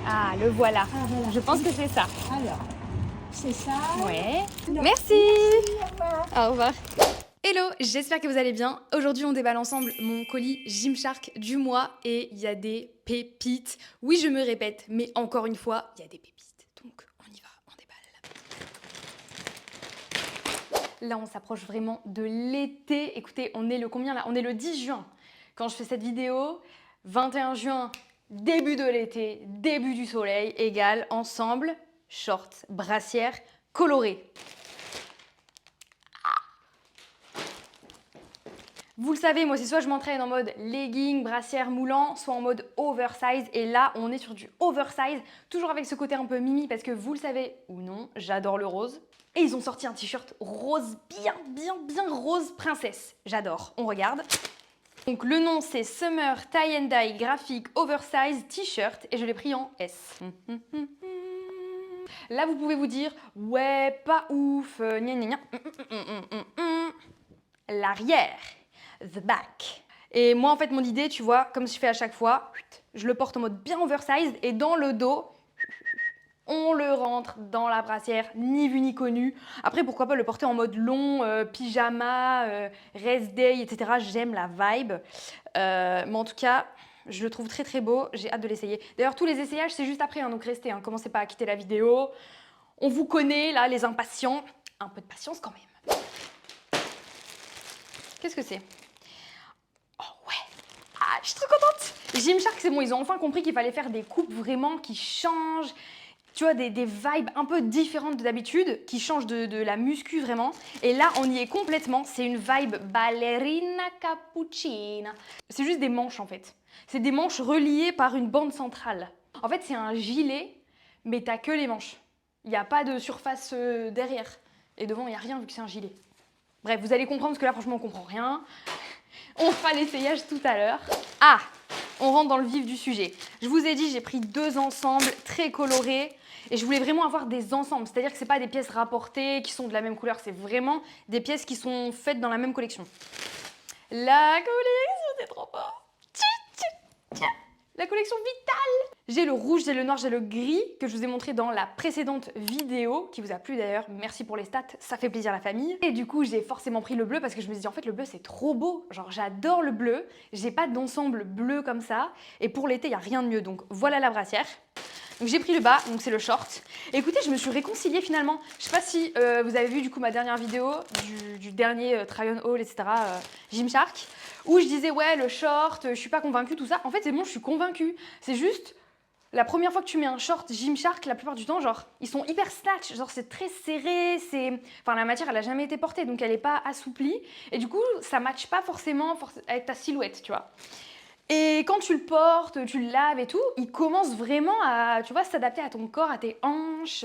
Ah, le voilà. Ah, voilà. Je pense que c'est ça. Alors, c'est ça. Ouais. Non. Merci. Au revoir. Au revoir. Hello, j'espère que vous allez bien. Aujourd'hui, on déballe ensemble mon colis Gymshark du mois et il y a des pépites. Oui, je me répète, mais encore une fois, il y a des pépites. Donc, on y va, on déballe. Là, on s'approche vraiment de l'été. Écoutez, on est le combien là? On est le 10 juin. Quand je fais cette vidéo, 21 juin, début de l'été, début du soleil, égale ensemble, shorts, brassière, colorée. Vous le savez, moi c'est soit je m'entraîne en mode legging, brassière, moulant, soit en mode oversize. Et là, on est sur du oversize, toujours avec ce côté un peu mimi, parce que vous le savez ou non, j'adore le rose. Et ils ont sorti un t-shirt rose, bien rose princesse. J'adore, on regarde. Donc le nom c'est Summer Tie and Dye Graphic Oversize T-shirt et je l'ai pris en S. Là vous pouvez vous dire, ouais, pas ouf, gna gna gna. L'arrière. The back. Et moi, en fait, mon idée, tu vois, comme je fais à chaque fois, je le porte en mode bien oversized et dans le dos, on le rentre dans la brassière, ni vu ni connu. Après, pourquoi pas le porter en mode long, pyjama, rest day, etc. J'aime la vibe. Mais en tout cas, je le trouve très beau. J'ai hâte de l'essayer. D'ailleurs, tous les essayages, c'est juste après, hein, donc restez. Hein, commencez pas à quitter la vidéo. On vous connaît, là, les impatients. Un peu de patience quand même. Qu'est-ce que c'est ? Je suis trop contente. Gymshark, c'est bon, ils ont enfin compris qu'il fallait faire des coupes vraiment qui changent, tu vois, des vibes un peu différentes de d'habitude, qui changent de la muscu vraiment. Et là, on y est complètement. C'est une vibe ballerina cappuccina. C'est juste des manches en fait. C'est des manches reliées par une bande centrale. En fait, c'est un gilet, mais t'as que les manches. Il n'y a pas de surface derrière. Et devant, il n'y a rien vu que c'est un gilet. Bref, vous allez comprendre parce que là, franchement, on comprend rien. On fera l'essayage tout à l'heure. Ah, on rentre dans le vif du sujet. Je vous ai dit, j'ai pris 2 ensembles très colorés et je voulais vraiment avoir des ensembles. C'est-à-dire que ce n'est pas des pièces rapportées qui sont de la même couleur, c'est vraiment des pièces qui sont faites dans la même collection. La collection, c'est trop beau. La collection Vital. J'ai le rouge, j'ai le noir, j'ai le gris que je vous ai montré dans la précédente vidéo, qui vous a plu d'ailleurs. Merci pour les stats, ça fait plaisir à la famille. Et du coup, j'ai forcément pris le bleu parce que je me suis dit en fait le bleu c'est trop beau. Genre j'adore le bleu, j'ai pas d'ensemble bleu comme ça. Et pour l'été, il n'y a rien de mieux. Donc voilà la brassière. Donc j'ai pris le bas, donc c'est le short. Et écoutez, je me suis réconciliée finalement. Je sais pas si vous avez vu du coup ma dernière vidéo du dernier try-on haul, etc. Gymshark, où je disais ouais le short, je suis pas convaincue, tout ça. En fait c'est bon, je suis convaincue. C'est juste la première fois que tu mets un short Gymshark, la plupart du temps, genre ils sont hyper snatch, genre c'est très serré, enfin la matière elle a jamais été portée, donc elle est pas assouplie. Et du coup ça matche pas forcément avec ta silhouette, tu vois. Et quand tu le portes, tu le laves et tout, il commence vraiment à, tu vois, s'adapter à ton corps, à tes hanches.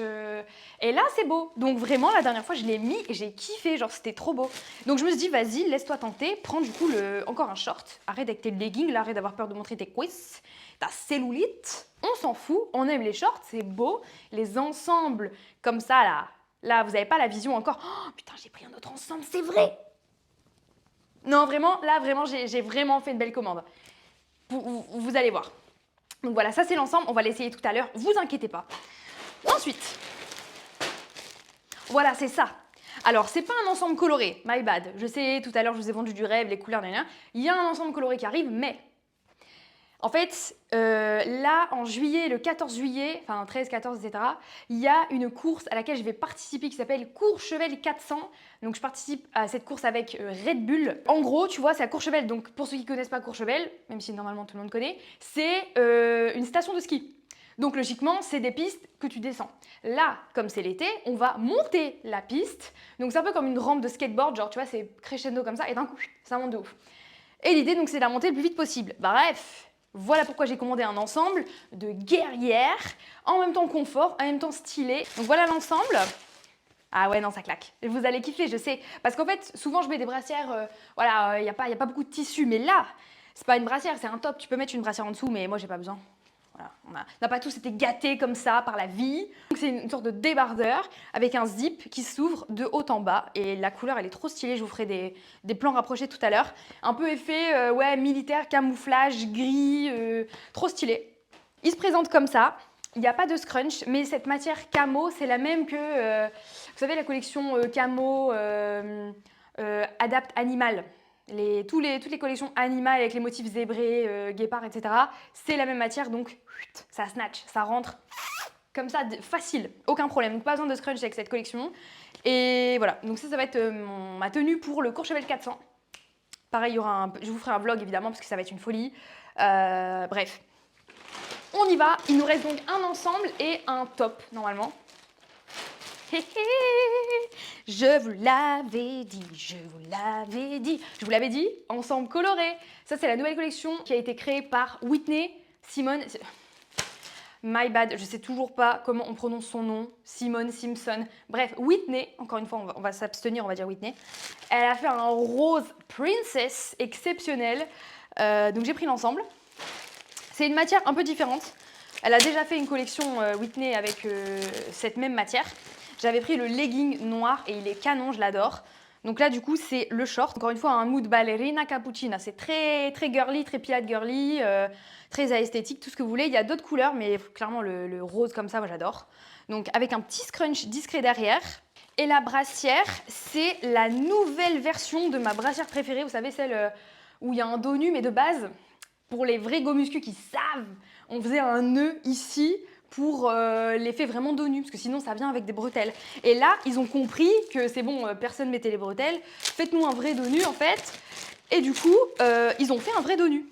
Et là, c'est beau. Donc vraiment, la dernière fois, je l'ai mis et j'ai kiffé. Genre, c'était trop beau. Donc je me suis dit, vas-y, laisse-toi tenter. Prends du coup encore un short. Arrête avec tes leggings, là, arrête d'avoir peur de montrer tes cuisses, ta cellulite. On s'en fout. On aime les shorts, c'est beau. Les ensembles comme ça, là. Là, vous n'avez pas la vision encore. Oh, putain, j'ai pris un autre ensemble, c'est vrai. Non, vraiment, là, vraiment, j'ai vraiment fait une belle commande. Vous allez voir. Donc voilà, ça c'est l'ensemble, on va l'essayer tout à l'heure, vous inquiétez pas. Ensuite, voilà, c'est ça. Alors, c'est pas un ensemble coloré, my bad. Je sais, tout à l'heure, je vous ai vendu du rêve, les couleurs, rien. Il y a un ensemble coloré qui arrive, mais en fait, là, en juillet, le 14 juillet, enfin 13, 14, etc., il y a une course à laquelle je vais participer qui s'appelle Courchevel 400. Donc, je participe à cette course avec Red Bull. En gros, tu vois, c'est à Courchevel. Donc, pour ceux qui ne connaissent pas Courchevel, même si normalement tout le monde connaît, c'est une station de ski. Donc, logiquement, c'est des pistes que tu descends. Là, comme c'est l'été, on va monter la piste. Donc, c'est un peu comme une rampe de skateboard. Genre, tu vois, c'est crescendo comme ça. Et d'un coup, ça monte de ouf. Et l'idée, donc, c'est de la monter le plus vite possible. Bref. Voilà pourquoi j'ai commandé un ensemble de guerrière, en même temps confort, en même temps stylé. Donc voilà l'ensemble. Ah ouais, non, ça claque. Vous allez kiffer, je sais. Parce qu'en fait, souvent, je mets des brassières, voilà, il n'y a pas beaucoup de tissu. Mais là, c'est pas une brassière, c'est un top. Tu peux mettre une brassière en dessous, mais moi, j'ai pas besoin. Voilà, on n'a pas tous été gâtés comme ça par la vie. C'est une sorte de débardeur avec un zip qui s'ouvre de haut en bas. Et la couleur, elle est trop stylée. Je vous ferai des plans rapprochés tout à l'heure. Un peu effet ouais, militaire, camouflage, gris, trop stylé. Il se présente comme ça. Il n'y a pas de scrunch, mais cette matière camo, c'est la même que, vous savez, la collection camo Adapt Animal. Toutes les collections animales avec les motifs zébrés, guépards, etc. C'est la même matière, donc ça snatch, ça rentre comme ça, facile, aucun problème. Donc pas besoin de scrunch avec cette collection. Et voilà, donc ça va être ma tenue pour le Courchevel 400. Pareil, je vous ferai un vlog évidemment parce que ça va être une folie. Bref, on y va. Il nous reste donc un ensemble et un top normalement. Je vous l'avais dit, je vous l'avais dit. Je vous l'avais dit, ensemble coloré. Ça, c'est la nouvelle collection qui a été créée par Whitney Simone. My bad, je sais toujours pas comment on prononce son nom. Simone Simpson. Bref, Whitney, encore une fois, on va s'abstenir, on va dire Whitney. Elle a fait un rose princess exceptionnel. Donc j'ai pris l'ensemble. C'est une matière un peu différente. Elle a déjà fait une collection Whitney avec cette même matière. J'avais pris le legging noir et il est canon, je l'adore. Donc là, du coup, c'est le short. Encore une fois, un mood ballerina cappuccina. C'est très, très girly, très pirate girly, très esthétique, tout ce que vous voulez. Il y a d'autres couleurs, mais clairement, le rose comme ça, moi, j'adore. Donc, avec un petit scrunch discret derrière. Et la brassière, c'est la nouvelle version de ma brassière préférée. Vous savez, celle où il y a un dos nu, mais de base, pour les vrais go muscu qui savent, on faisait un nœud ici pour l'effet vraiment dos nu, parce que sinon ça vient avec des bretelles. Et là, ils ont compris que c'est bon, personne mettait les bretelles, faites-nous un vrai dos nu en fait. Et du coup, ils ont fait un vrai dos nu.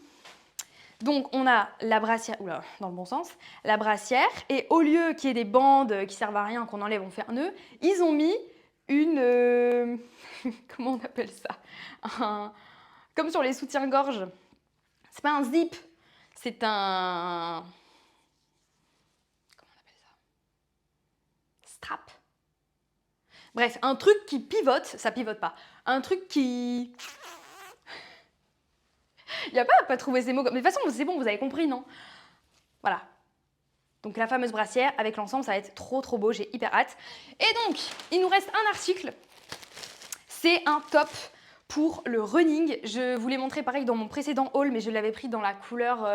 Donc on a la brassière, oula, dans le bon sens, la brassière, et au lieu qu'il y ait des bandes qui servent à rien, qu'on enlève, on fait un nœud, ils ont mis une... comment on appelle ça, comme sur les soutiens-gorge. C'est pas un zip, c'est un... strap. Bref, un truc qui pivote, ça pivote pas. Un truc qui... Il n'y a pas à pas trouver ces mots. Mais de toute façon, c'est bon, vous avez compris, non? Voilà. Donc la fameuse brassière avec l'ensemble, ça va être trop trop beau, j'ai hyper hâte. Et donc, il nous reste un article. C'est un top pour le running. Je vous l'ai montré pareil dans mon précédent haul, mais je l'avais pris dans la couleur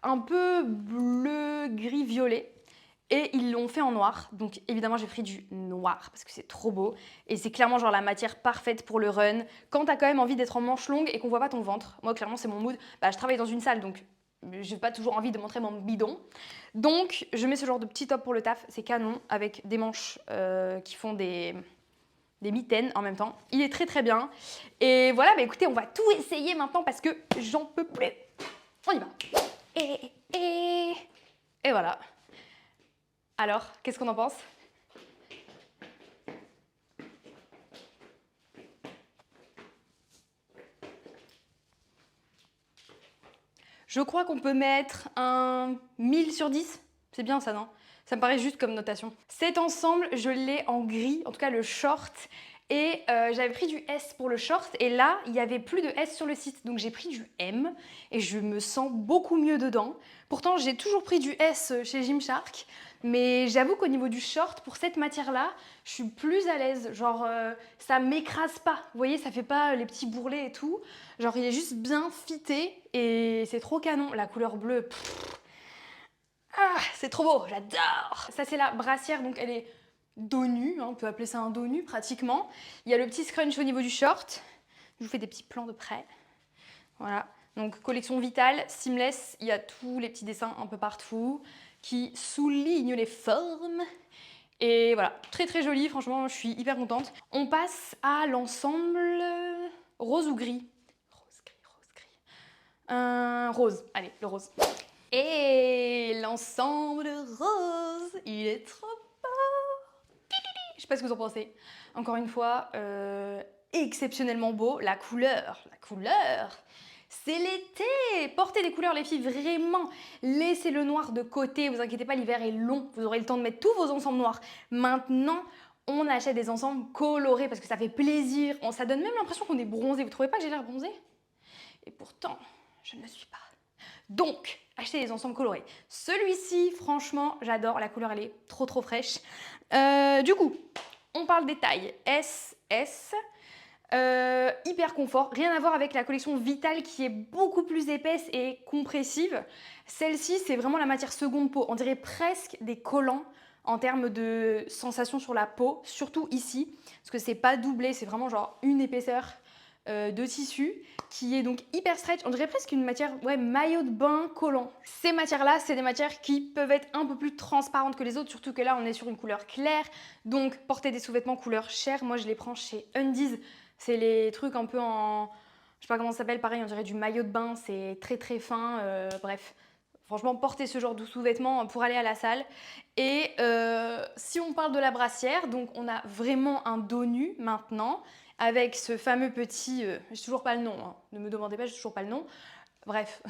un peu bleu, gris, violet. Et ils l'ont fait en noir, donc évidemment j'ai pris du noir parce que c'est trop beau et c'est clairement genre la matière parfaite pour le run quand t'as quand même envie d'être en manche longue et qu'on voit pas ton ventre. Moi clairement c'est mon mood, je travaille dans une salle donc j'ai pas toujours envie de montrer mon bidon. Donc je mets ce genre de petit top pour le taf, c'est canon avec des manches qui font des mitaines en même temps. Il est très très bien et voilà, écoutez on va tout essayer maintenant parce que j'en peux plus. On y va. Et voilà. Alors, qu'est-ce qu'on en pense? Je crois qu'on peut mettre un 1000 sur 10. C'est bien ça, non? Ça me paraît juste comme notation. Cet ensemble, je l'ai en gris, en tout cas le short. Et j'avais pris du S pour le short et là, il n'y avait plus de S sur le site. Donc j'ai pris du M et je me sens beaucoup mieux dedans. Pourtant, j'ai toujours pris du S chez Gymshark. Mais j'avoue qu'au niveau du short, pour cette matière-là, je suis plus à l'aise. Genre, ça m'écrase pas. Vous voyez, ça fait pas les petits bourrelets et tout. Genre, il est juste bien fité et c'est trop canon. La couleur bleue, ah, c'est trop beau, j'adore. Ça, c'est la brassière, donc elle est dos nu, hein, on peut appeler ça un dos nu pratiquement. Il y a le petit scrunch au niveau du short. Je vous fais des petits plans de près. Voilà. Donc, collection Vital, seamless. Il y a tous les petits dessins un peu partout qui souligne les formes. Et voilà, très très joli, franchement, je suis hyper contente. On passe à l'ensemble rose ou gris? Rose, gris, rose, gris. Rose, allez, le rose. Et l'ensemble rose, il est trop beau. Je sais pas ce que vous en pensez. Encore une fois, exceptionnellement beau. La couleur. C'est l'été! Portez des couleurs les filles, vraiment! Laissez le noir de côté, vous inquiétez pas, l'hiver est long, vous aurez le temps de mettre tous vos ensembles noirs. Maintenant, on achète des ensembles colorés parce que ça fait plaisir, ça donne même l'impression qu'on est bronzé. Vous trouvez pas que j'ai l'air bronzé? Et pourtant, je ne le suis pas. Donc, achetez des ensembles colorés. Celui-ci, franchement, j'adore, la couleur elle est trop trop fraîche. Du coup, on parle des tailles S, S. Hyper confort, rien à voir avec la collection Vital qui est beaucoup plus épaisse et compressive. Celle-ci, c'est vraiment la matière seconde peau. On dirait presque des collants en termes de sensation sur la peau, surtout ici, parce que c'est pas doublé, c'est vraiment genre une épaisseur de tissu qui est donc hyper stretch. On dirait presque une matière, ouais, maillot de bain collant. Ces matières-là, c'est des matières qui peuvent être un peu plus transparentes que les autres, surtout que là, on est sur une couleur claire. Donc, porter des sous-vêtements couleur chair, moi, je les prends chez Undies. C'est les trucs un peu en... Je sais pas comment ça s'appelle, pareil, on dirait du maillot de bain, c'est très très fin, bref. Franchement, porter ce genre de sous-vêtements pour aller à la salle. Et si on parle de la brassière, donc on a vraiment un dos nu maintenant, avec ce fameux petit... j'ai toujours pas le nom, hein. Ne me demandez pas, j'ai toujours pas le nom. Bref,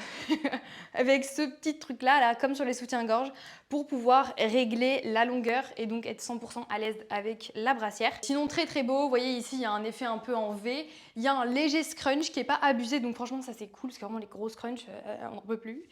avec ce petit truc-là, là, comme sur les soutiens-gorge, pour pouvoir régler la longueur et donc être 100% à l'aise avec la brassière. Sinon, très très beau, vous voyez ici, il y a un effet un peu en V. Il y a un léger scrunch qui n'est pas abusé, donc franchement, ça c'est cool, parce que vraiment les gros scrunch, on n'en peut plus.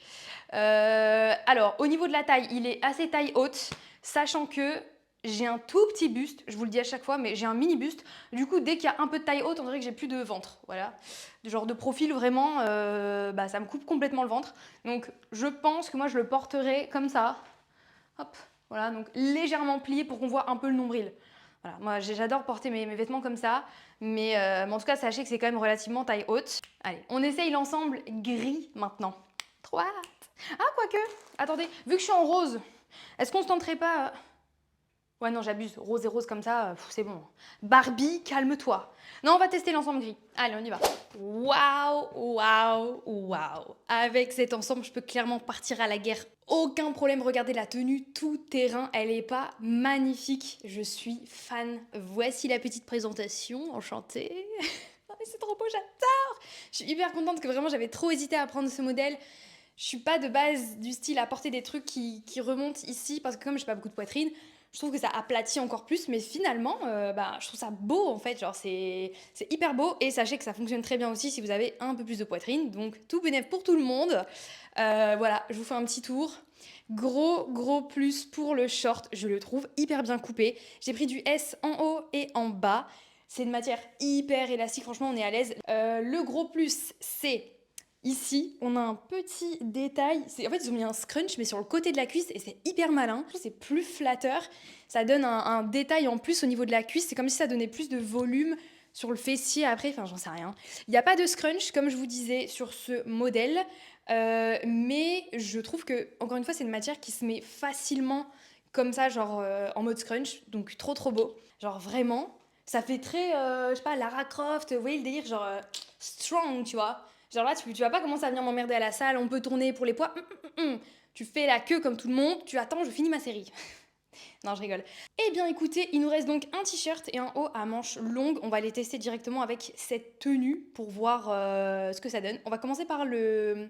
Alors, au niveau de la taille, il est assez taille haute, sachant que j'ai un tout petit buste, je vous le dis à chaque fois, mais j'ai un mini buste. Du coup, dès qu'il y a un peu de taille haute, on dirait que j'ai plus de ventre. Voilà. Genre de profil, vraiment, ça me coupe complètement le ventre. Donc, je pense que moi, je le porterai comme ça. Hop, voilà, donc légèrement plié pour qu'on voit un peu le nombril. Voilà, moi, j'adore porter mes vêtements comme ça. Mais en tout cas, sachez que c'est quand même relativement taille haute. Allez, on essaye l'ensemble gris maintenant. Trop hâte. Ah, quoique, attendez, vu que je suis en rose, est-ce qu'on se tenterait pas... Ouais, non, j'abuse. Rose et rose comme ça, c'est bon. Barbie, calme-toi. Non, on va tester l'ensemble gris. Allez, on y va. Waouh, waouh, waouh. Avec cet ensemble, je peux clairement partir à la guerre. Aucun problème. Regardez la tenue tout terrain. Elle est pas magnifique. Je suis fan. Voici la petite présentation. Enchantée. Oh, mais c'est trop beau, j'adore. Je suis hyper contente que vraiment j'avais trop hésité à prendre ce modèle. Je suis pas de base du style à porter des trucs qui remontent ici parce que comme j'ai pas beaucoup de poitrine, je trouve que ça aplatit encore plus, mais finalement, je trouve ça beau en fait, genre c'est hyper beau et sachez que ça fonctionne très bien aussi si vous avez un peu plus de poitrine, donc tout bénéf pour tout le monde. Voilà, je vous fais un petit tour. Gros plus pour le short, je le trouve hyper bien coupé. J'ai pris du S en haut et en bas. C'est une matière hyper élastique, franchement on est à l'aise. Le gros plus, c'est ici, on a un petit détail. En fait, ils ont mis un scrunch, mais sur le côté de la cuisse, et c'est hyper malin. C'est plus flatteur. Ça donne un détail en plus au niveau de la cuisse. C'est comme si ça donnait plus de volume sur le fessier après. Enfin, j'en sais rien. Il n'y a pas de scrunch, comme je vous disais, sur ce modèle. Mais je trouve que, encore une fois, c'est une matière qui se met facilement comme ça, genre en mode scrunch. Donc, trop beau. Genre vraiment, ça fait très, je sais pas, Lara Croft. Vous voyez le délire, genre strong, tu vois. Genre là, tu vas pas commencer à venir m'emmerder à la salle, on peut tourner pour les poids. Tu fais la queue comme tout le monde, tu attends, je finis ma série. Non, je rigole. Eh bien écoutez, il nous reste donc un t-shirt et un haut à manches longues. On va les tester directement avec cette tenue pour voir ce que ça donne. On va commencer par le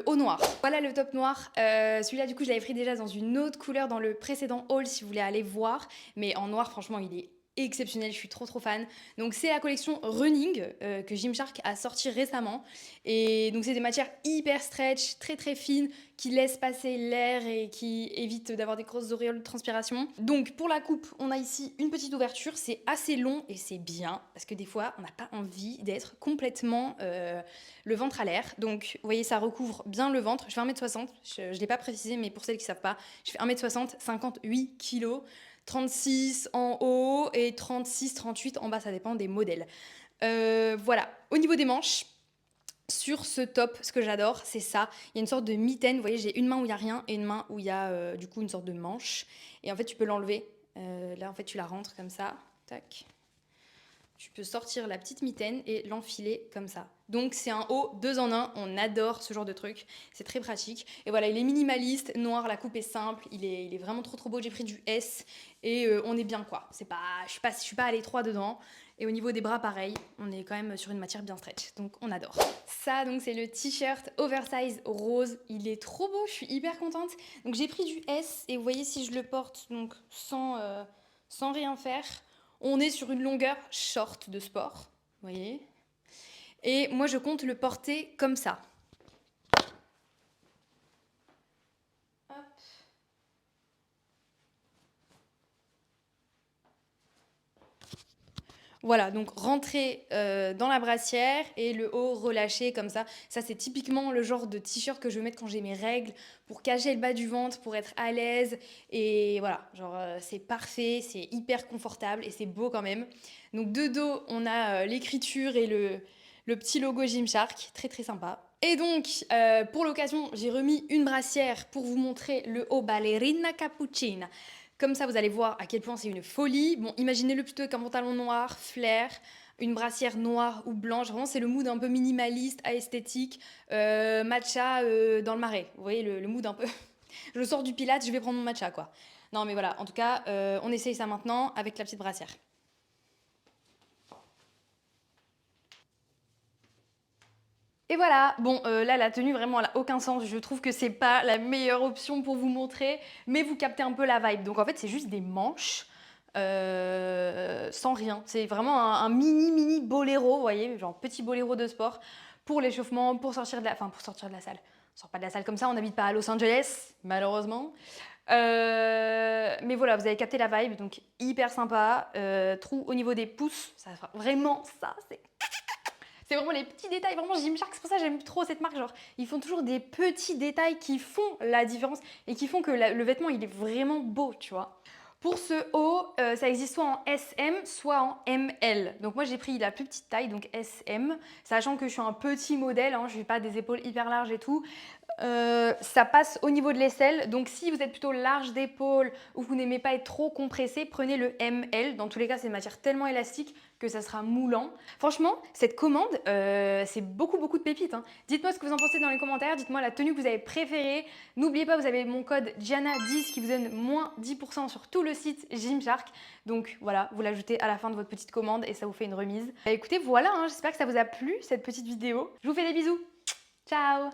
haut noir. Voilà le top noir. Celui-là, du coup, je l'avais pris déjà dans une autre couleur dans le précédent haul si vous voulez aller voir. Mais en noir, franchement, il est exceptionnel, je suis trop fan. Donc c'est la collection Running que Gymshark a sorti récemment. Et donc c'est des matières hyper stretch, très fines, qui laissent passer l'air et qui évitent d'avoir des grosses auréoles de transpiration. Donc pour la coupe, on a ici une petite ouverture, c'est assez long et c'est bien, parce que des fois on n'a pas envie d'être complètement le ventre à l'air. Donc vous voyez, ça recouvre bien le ventre. Je fais 1m60, je ne l'ai pas précisé, mais pour celles qui ne savent pas, je fais 1m60, 58 kg. 36 en haut et 36, 38 en bas, ça dépend des modèles. Voilà, au niveau des manches, sur ce top, ce que j'adore, c'est ça. Il y a une sorte de mitaine, vous voyez, j'ai une main où il n'y a rien et une main où il y a du coup une sorte de manche. Et en fait, tu peux l'enlever. Là, en fait, tu la rentres comme ça. Tac. Tu peux sortir la petite mitaine et l'enfiler comme ça. Donc c'est un haut 2 en 1, on adore ce genre de truc, c'est très pratique. Et voilà, il est minimaliste, noir, la coupe est simple, il est vraiment trop beau. J'ai pris du S et on est bien quoi. Je suis pas à l'étroit dedans. Et au niveau des bras, pareil, on est quand même sur une matière bien stretch, donc on adore. Ça, donc c'est le t-shirt oversize rose, il est trop beau, je suis hyper contente. Donc j'ai pris du S et vous voyez si je le porte donc sans rien faire, on est sur une longueur short de sport, vous voyez. Et moi, je compte le porter comme ça. Hop. Voilà, donc rentrer dans la brassière et le haut relâché comme ça. Ça, c'est typiquement le genre de t-shirt que je vais mettre quand j'ai mes règles pour cacher le bas du ventre, pour être à l'aise. Et voilà, genre c'est parfait, c'est hyper confortable et c'est beau quand même. Donc de dos, on a l'écriture et le petit logo Gymshark, très très sympa. Et donc, pour l'occasion, j'ai remis une brassière pour vous montrer le haut ballerina cappuccina. Comme ça, vous allez voir à quel point c'est une folie. Bon, imaginez-le plutôt avec un pantalon noir, flair, une brassière noire ou blanche. Vraiment, c'est le mood un peu minimaliste, esthétique, matcha dans le marais. Vous voyez, le mood un peu... Je sors du Pilates, je vais prendre mon matcha, quoi. Non, mais voilà, en tout cas, on essaye ça maintenant avec la petite brassière. Et voilà, bon là la tenue vraiment elle a aucun sens, je trouve que c'est pas la meilleure option pour vous montrer, mais vous captez un peu la vibe. Donc en fait c'est juste des manches sans rien, c'est vraiment un mini boléro, vous voyez, genre petit boléro de sport pour l'échauffement, pour sortir de la, enfin pour sortir de la salle. On sort pas de la salle comme ça, on n'habite pas à Los Angeles, malheureusement. Mais voilà, vous avez capté la vibe, donc hyper sympa. Trou au niveau des pouces, ça vraiment ça, c'est vraiment les petits détails, vraiment Gymshark, c'est pour ça que j'aime trop cette marque, genre ils font toujours des petits détails qui font la différence et qui font que le vêtement il est vraiment beau, tu vois. Pour ce haut, ça existe soit en SM, soit en ML. Donc moi j'ai pris la plus petite taille, donc SM, sachant que je suis un petit modèle, hein, je n'ai pas des épaules hyper larges et tout. Ça passe au niveau de l'aisselle, donc si vous êtes plutôt large d'épaule ou vous n'aimez pas être trop compressé, prenez le ML. Dans tous les cas, c'est une matière tellement élastique que ça sera moulant. Franchement, cette commande, c'est beaucoup de pépites, hein. Dites-moi ce que vous en pensez dans les commentaires, dites-moi la tenue que vous avez préférée. N'oubliez pas, vous avez mon code Gianna10 qui vous donne moins 10% sur tout le site Gymshark. Donc voilà, vous l'ajoutez à la fin de votre petite commande et ça vous fait une remise. Bah, écoutez, voilà, hein, j'espère que ça vous a plu cette petite vidéo. Je vous fais des bisous. Ciao!